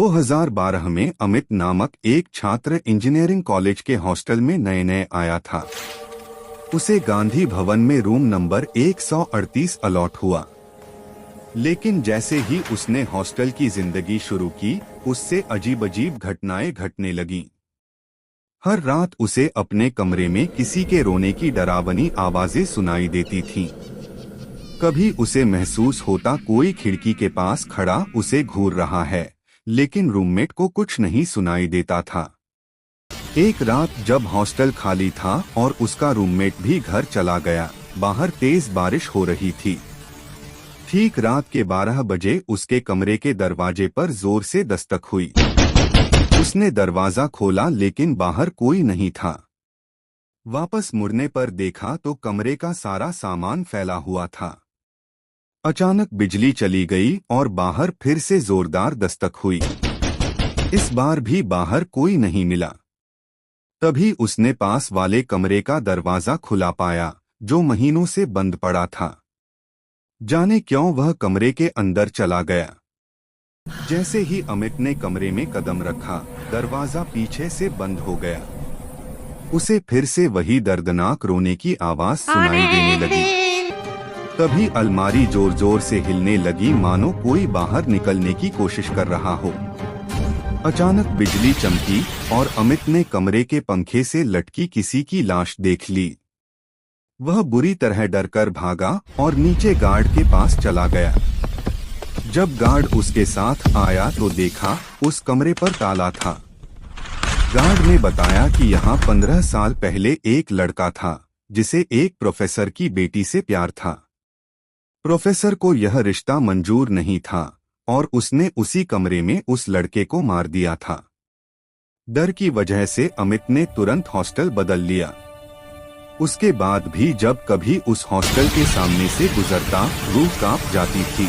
2012 में अमित नामक एक छात्र इंजीनियरिंग कॉलेज के हॉस्टल में नए आया था। उसे गांधी भवन में रूम नंबर 138 अलॉट हुआ। लेकिन जैसे ही उसने हॉस्टल की जिंदगी शुरू की, उससे अजीब घटनाएं घटने लगीं। हर रात उसे अपने कमरे में किसी के रोने की डरावनी आवाजें सुनाई देती थीं। कभी उसे महसूस होता कोई खिड़की के पास खड़ा उसे घूर रहा है, लेकिन रूममेट को कुछ नहीं सुनाई देता था। एक रात जब हॉस्टल खाली था और उसका रूममेट भी घर चला गया, बाहर तेज बारिश हो रही थी। ठीक रात के 12 बजे उसके कमरे के दरवाजे पर जोर से दस्तक हुई। उसने दरवाजा खोला लेकिन बाहर कोई नहीं था। वापस मुड़ने पर देखा तो कमरे का सारा सामान फैला हुआ था। अचानक बिजली चली गई और बाहर फिर से जोरदार दस्तक हुई। इस बार भी बाहर कोई नहीं मिला। तभी उसने पास वाले कमरे का दरवाजा खुला पाया, जो महीनों से बंद पड़ा था। जाने क्यों वह कमरे के अंदर चला गया। जैसे ही अमित ने कमरे में कदम रखा, दरवाजा पीछे से बंद हो गया। उसे फिर से वही दर्दनाक रोने की आवाज सुनाई देने लगी। तभी अलमारी जोर जोर से हिलने लगी, मानो कोई बाहर निकलने की कोशिश कर रहा हो। अचानक बिजली चमकी और अमित ने कमरे के पंखे से लटकी किसी की लाश देख ली। वह बुरी तरह डरकर भागा और नीचे गार्ड के पास चला गया। जब गार्ड उसके साथ आया तो देखा उस कमरे पर ताला था। गार्ड ने बताया कि यहाँ 15 साल पहले एक लड़का था, जिसे एक प्रोफेसर की बेटी से प्यार था। प्रोफेसर को यह रिश्ता मंजूर नहीं था और उसने उसी कमरे में उस लड़के को मार दिया था। डर की वजह से अमित ने तुरंत हॉस्टल बदल लिया। उसके बाद भी जब कभी उस हॉस्टल के सामने से गुजरता, रूह कांप जाती थी।